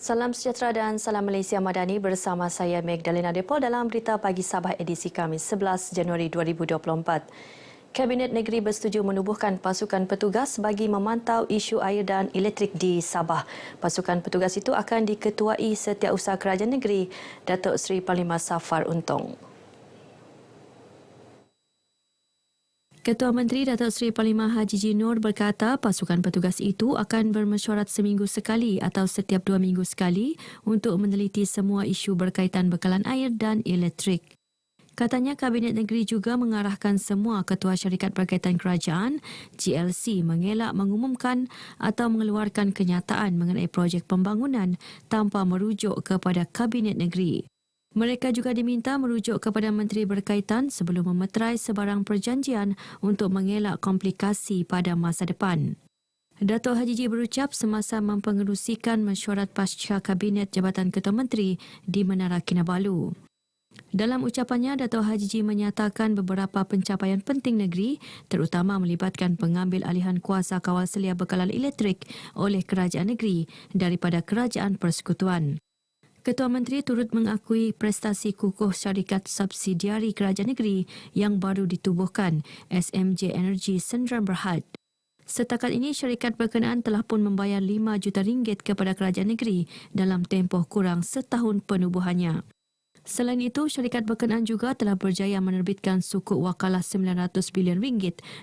Salam sejahtera dan salam Malaysia Madani bersama saya Magdalena Depol dalam Berita Pagi Sabah edisi Khamis 11 Januari 2024. Kabinet Negeri bersetuju menubuhkan pasukan petugas bagi memantau isu air dan elektrik di Sabah. Pasukan petugas itu akan diketuai Setiausaha Kerajaan Negeri, Datuk Seri Panglima Safar Untong. Ketua Menteri Datuk Seri Panglima Haji G. Noor berkata pasukan petugas itu akan bermesyuarat seminggu sekali atau setiap 2 minggu sekali untuk meneliti semua isu berkaitan bekalan air dan elektrik. Katanya Kabinet Negeri juga mengarahkan semua ketua syarikat berkaitan kerajaan GLC mengelak mengumumkan atau mengeluarkan kenyataan mengenai projek pembangunan tanpa merujuk kepada Kabinet Negeri. Mereka juga diminta merujuk kepada menteri berkaitan sebelum memeterai sebarang perjanjian untuk mengelak komplikasi pada masa depan. Datuk Haji G berucap semasa mempengerusikan mesyuarat pasca Kabinet Jabatan Ketua Menteri di Menara Kinabalu. Dalam ucapannya, Datuk Haji G menyatakan beberapa pencapaian penting negeri terutama melibatkan pengambil alihan kuasa kawal selia bekalan elektrik oleh kerajaan negeri daripada kerajaan persekutuan. Ketua Menteri turut mengakui prestasi kukuh syarikat subsidiari kerajaan negeri yang baru ditubuhkan, SMJ Energy Sdn Bhd. Setakat ini, syarikat berkenaan telah pun membayar RM5 juta kepada kerajaan negeri dalam tempoh kurang setahun penubuhannya. Selain itu, syarikat berkenaan juga telah berjaya menerbitkan sukuk wakalah RM900 bilion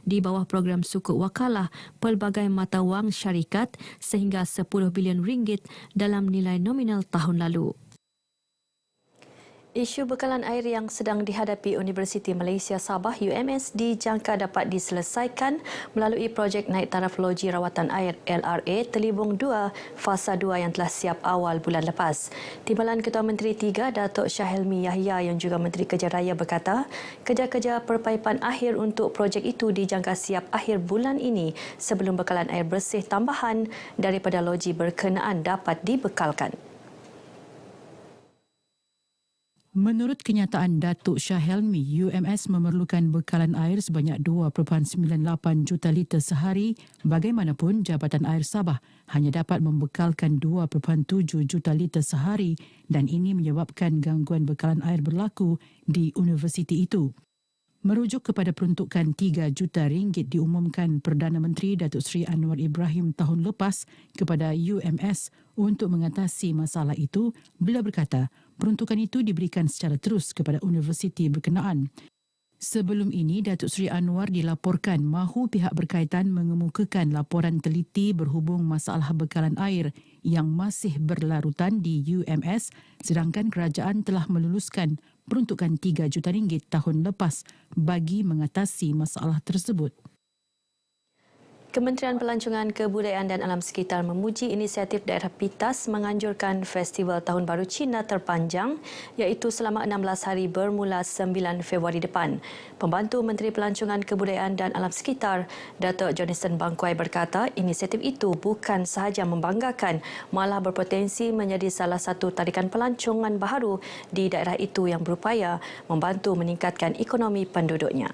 di bawah program sukuk wakalah pelbagai mata wang syarikat sehingga RM10 bilion dalam nilai nominal tahun lalu. Isu bekalan air yang sedang dihadapi Universiti Malaysia Sabah UMS dijangka dapat diselesaikan melalui projek naik taraf loji rawatan air LRA Telibung 2 Fasa 2 yang telah siap awal bulan lepas. Timbalan Ketua Menteri 3 Datuk Syahelmi Yahya yang juga Menteri Kerja Raya berkata, kerja-kerja perpaipan akhir untuk projek itu dijangka siap akhir bulan ini sebelum bekalan air bersih tambahan daripada loji berkenaan dapat dibekalkan. Menurut kenyataan Datuk Syahelmi, UMS memerlukan bekalan air sebanyak 2.98 juta liter sehari. Bagaimanapun, Jabatan Air Sabah hanya dapat membekalkan 2.7 juta liter sehari dan ini menyebabkan gangguan bekalan air berlaku di universiti itu. Merujuk kepada peruntukan RM3 juta diumumkan Perdana Menteri Datuk Seri Anwar Ibrahim tahun lepas kepada UMS untuk mengatasi masalah itu, beliau berkata peruntukan itu diberikan secara terus kepada universiti berkenaan. Sebelum ini, Datuk Seri Anwar dilaporkan mahu pihak berkaitan mengemukakan laporan teliti berhubung masalah bekalan air yang masih berlarutan di UMS sedangkan kerajaan telah meluluskan peruntukan RM3 juta tahun lepas bagi mengatasi masalah tersebut. Kementerian Pelancongan Kebudayaan dan Alam Sekitar memuji inisiatif daerah PITAS menganjurkan Festival Tahun Baru Cina terpanjang iaitu selama 16 hari bermula 9 Februari depan. Pembantu Menteri Pelancongan Kebudayaan dan Alam Sekitar, Datuk Jonathan Bangkuai berkata inisiatif itu bukan sahaja membanggakan malah berpotensi menjadi salah satu tarikan pelancongan baharu di daerah itu yang berupaya membantu meningkatkan ekonomi penduduknya.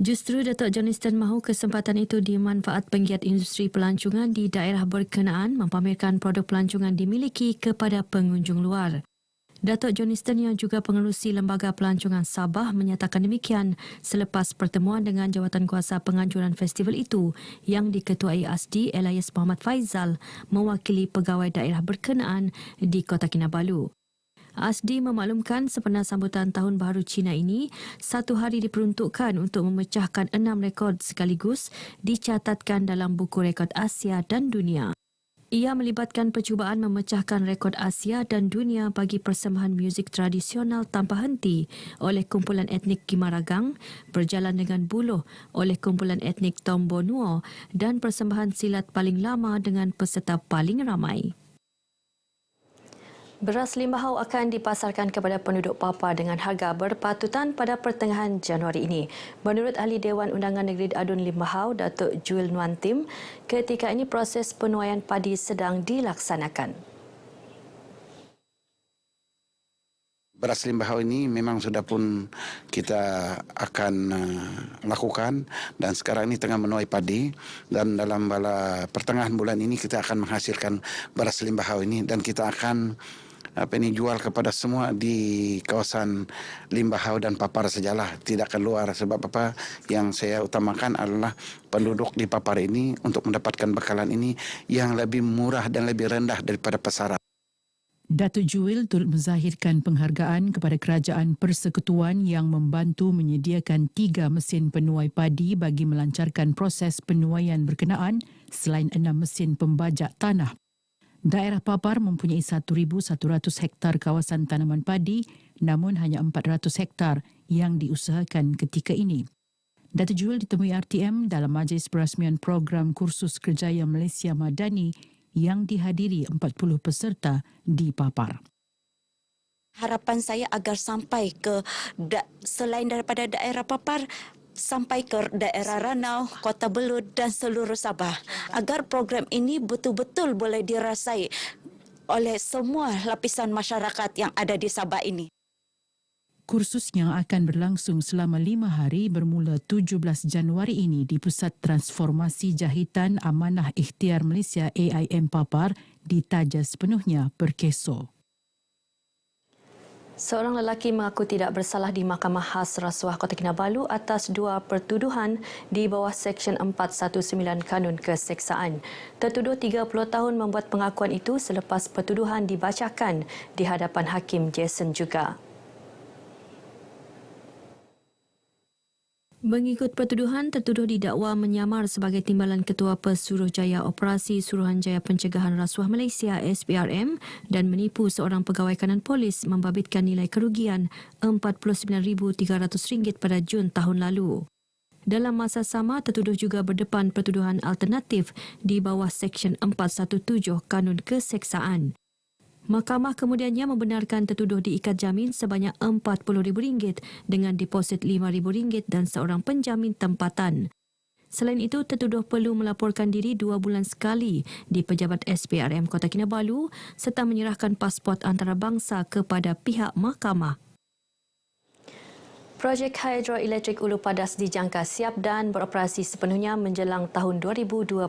Justru Datuk Jonathan mahu kesempatan itu dimanfaat penggiat industri pelancongan di daerah berkenaan mempamerkan produk pelancongan dimiliki kepada pengunjung luar. Datuk Jonathan yang juga pengerusi Lembaga Pelancongan Sabah menyatakan demikian selepas pertemuan dengan Jawatankuasa Penganjuran Festival itu yang diketuai ASDI Elias Muhammad Faizal mewakili pegawai daerah berkenaan di Kota Kinabalu. ASDI memaklumkan sempena sambutan Tahun Baharu Cina ini, 1 hari diperuntukkan untuk memecahkan 6 rekod sekaligus dicatatkan dalam buku rekod Asia dan dunia. Ia melibatkan percubaan memecahkan rekod Asia dan dunia bagi persembahan muzik tradisional tanpa henti oleh kumpulan etnik Kimaragang, berjalan dengan buluh oleh kumpulan etnik Tombonuo dan persembahan silat paling lama dengan peserta paling ramai. Beras limbahau akan dipasarkan kepada penduduk Papua dengan harga berpatutan pada pertengahan Januari ini. Menurut Ahli Dewan Undangan Negeri Adun Limbahau, Datuk Juel Nuantim, ketika ini proses penuaian padi sedang dilaksanakan. Beras limbah ini memang sudah pun kita akan lakukan dan sekarang ini tengah menuai padi dan dalam pertengahan bulan ini kita akan menghasilkan beras limbah ini dan kita akan jual kepada semua di kawasan Limbahau dan Papar sajalah, tidak keluar. Sebab apa yang saya utamakan adalah penduduk di Papar ini untuk mendapatkan bekalan ini yang lebih murah dan lebih rendah daripada pasaran. Datuk Juil turut menzahirkan penghargaan kepada Kerajaan Persekutuan yang membantu menyediakan 3 mesin penuai padi bagi melancarkan proses penuaian berkenaan selain 6 mesin pembajak tanah. Daerah Papar mempunyai 1,100 hektar kawasan tanaman padi namun hanya 400 hektar yang diusahakan ketika ini. Datuk Juil ditemui RTM dalam majlis perasmian program kursus kerjaya Malaysia Madani yang dihadiri 40 peserta di Papar. Harapan saya agar sampai ke selain daripada daerah Papar, sampai ke daerah Ranau, Kota Belud dan seluruh Sabah. Agar program ini betul-betul boleh dirasai oleh semua lapisan masyarakat yang ada di Sabah ini. Kursus yang akan berlangsung selama 5 hari bermula 17 Januari ini di Pusat Transformasi Jahitan Amanah Ikhtiar Malaysia AIM Papar ditaja sepenuhnya Perkeso. Seorang lelaki mengaku tidak bersalah di Mahkamah Khas Rasuah Kota Kinabalu atas 2 pertuduhan di bawah Seksyen 419 Kanun Keseksaan. Tertuduh 30 tahun membuat pengakuan itu selepas pertuduhan dibacakan di hadapan Hakim Jason juga. Mengikut pertuduhan, tertuduh didakwa menyamar sebagai timbalan Ketua Pesuruhjaya Operasi Suruhanjaya Pencegahan Rasuah Malaysia SPRM dan menipu seorang pegawai kanan polis membabitkan nilai kerugian RM49,300 pada Jun tahun lalu. Dalam masa sama, tertuduh juga berdepan pertuduhan alternatif di bawah Seksyen 417 Kanun Keseksaan. Mahkamah kemudiannya membenarkan tertuduh diikat jamin sebanyak RM40,000 dengan deposit RM5,000 dan seorang penjamin tempatan. Selain itu, tertuduh perlu melaporkan diri 2 bulan sekali di Pejabat SPRM Kota Kinabalu serta menyerahkan pasport antarabangsa kepada pihak mahkamah. Projek hidroelektrik Ulu Padas dijangka siap dan beroperasi sepenuhnya menjelang tahun 2029.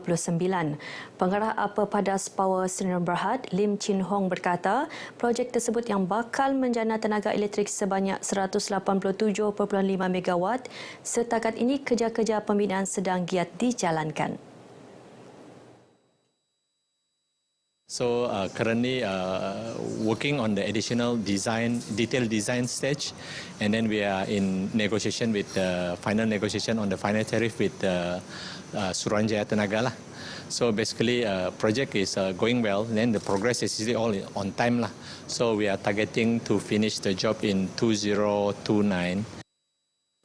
Pengarah Upper Padas Power Sdn Bhd, Lim Chin Hong berkata, projek tersebut yang bakal menjana tenaga elektrik sebanyak 187.5 megawatt. Setakat ini kerja-kerja pembinaan sedang giat dijalankan. So currently working on the additional detailed design stage, and then we are in negotiation with the final negotiation on the final tariff with Suruhanjaya Tenaga lah. So basically project is going well, and then the progress is all on time lah. So we are targeting to finish the job in 2029.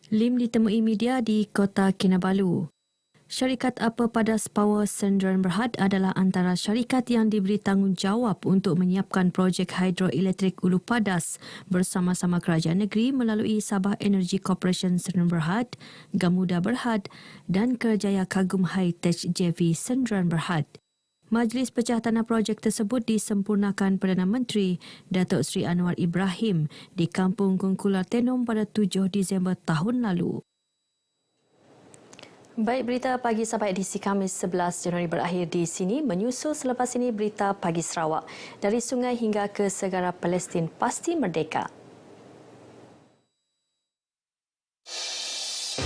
Lim ditemui media di Kota Kinabalu. Syarikat Upper Padas Power Sdn Bhd adalah antara syarikat yang diberi tanggungjawab untuk menyiapkan projek hidroelektrik Ulu Padas bersama-sama kerajaan negeri melalui Sabah Energy Corporation Sdn Bhd, Gamuda Berhad dan Kerjaya Kagum High-Tech JV Sdn Bhd. Majlis pecah tanah projek tersebut disempurnakan Perdana Menteri Datuk Seri Anwar Ibrahim di Kampung Kungkular Tenom pada 7 Disember tahun lalu. Baik, berita pagi Sabah edisi Khamis 11 Januari berakhir di sini. Menyusul selepas ini berita pagi Sarawak. Dari sungai hingga ke segara Palestin pasti merdeka.